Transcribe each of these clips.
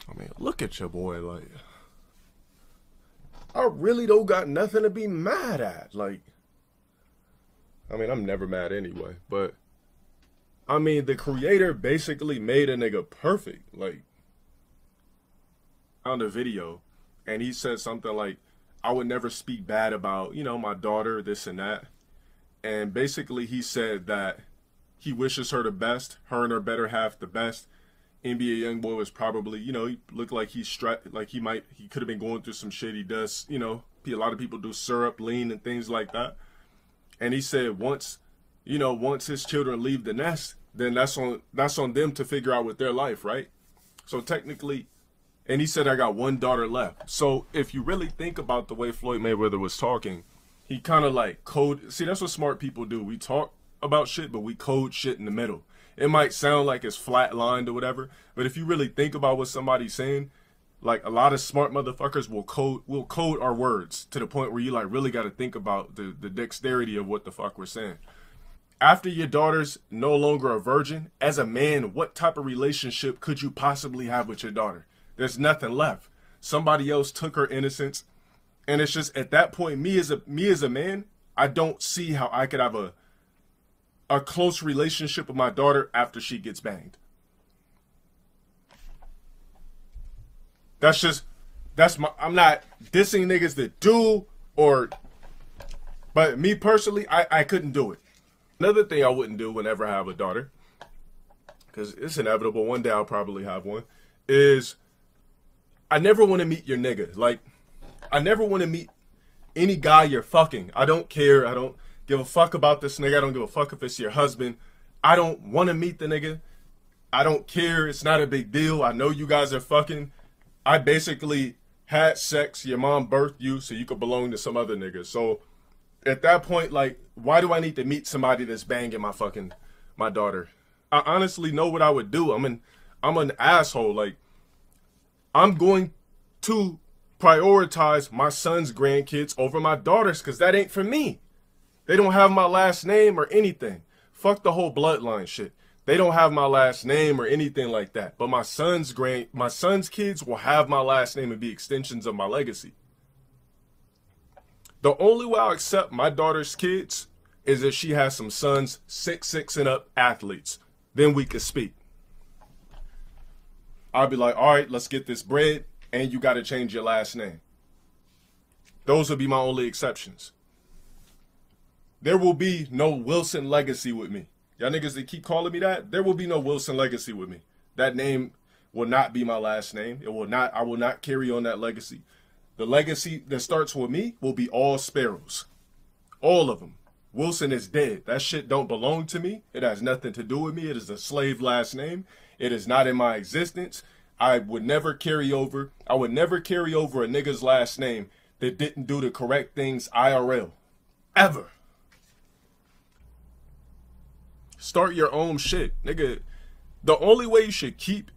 I mean, look at your boy. Like, I really don't got nothing to be mad at. Like, I mean, I'm never mad anyway, but I mean, the creator basically made a nigga perfect. Like, on the video, and he said something like, I would never speak bad about, you know, my daughter, this and that. And basically he said that he wishes her the best, her and her better half the best. NBA Youngboy was probably, you know, he looked like he could have been going through some shit. He does, you know, a lot of people do syrup, lean, and things like that. And he said once his children leave the nest, then that's on them to figure out with their life, right? So technically, and he said, I got one daughter left. So if you really think about the way Floyd Mayweather was talking, he kind of like see, that's what smart people do. We talk about shit, but we code shit in the middle. It might sound like it's flatlined or whatever, but if you really think about what somebody's saying, like a lot of smart motherfuckers will code our words to the point where you like really got to think about the dexterity of what the fuck we're saying. After your daughter's no longer a virgin, as a man, what type of relationship could you possibly have with your daughter? There's nothing left. Somebody else took her innocence. And it's just at that point, me as a man, I don't see how I could have a close relationship with my daughter after she gets banged. I'm not dissing niggas that do, but me personally, I couldn't do it. Another thing I wouldn't do whenever I have a daughter, because it's inevitable, one day I'll probably have one, is I never want to meet your nigga. Like, I never want to meet any guy you're fucking. I don't care. I don't give a fuck about this nigga. I don't give a fuck if it's your husband. I don't want to meet the nigga. I don't care. It's not a big deal. I know you guys are fucking. I basically had sex. Your mom birthed you so you could belong to some other nigga. So at that point, like, why do I need to meet somebody that's banging my daughter? I honestly know what I would do. I'm an asshole. Like, I'm going to prioritize my son's grandkids over my daughter's because that ain't for me. They don't have my last name or anything. Fuck the whole bloodline shit. They don't have my last name or anything like that. But my son's kids will have my last name and be extensions of my legacy. The only way I'll accept my daughter's kids is if she has some sons 6'6" and up athletes. Then we could speak. I'll be like, all right, let's get this bread, and you got to change your last name. Those will be my only exceptions. There will be no Wilson legacy with me. Y'all niggas that keep calling me that, there will be no Wilson legacy with me. That name will not be my last name. I will not carry on that legacy. The legacy that starts with me will be all Sparrows. All of them. Wilson is dead. That shit don't belong to me. It has nothing to do with me. It is a slave last name. It is not in my existence. I would never carry over a nigga's last name that didn't do the correct things IRL. Ever. Start your own shit. Nigga, the only way you should keep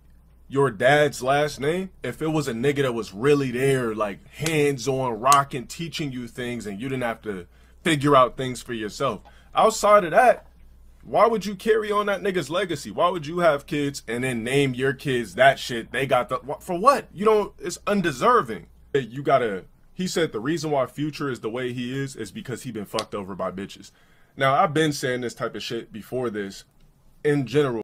your dad's last name, if it was a nigga that was really there, like hands-on, rocking, teaching you things, and you didn't have to figure out things for yourself. Outside of that, why would you carry on that nigga's legacy? Why would you have kids and then name your kids that shit? They got for what? You don't, it's undeserving. He said the reason why Future is the way he is because he been fucked over by bitches. Now, I've been saying this type of shit before this in general.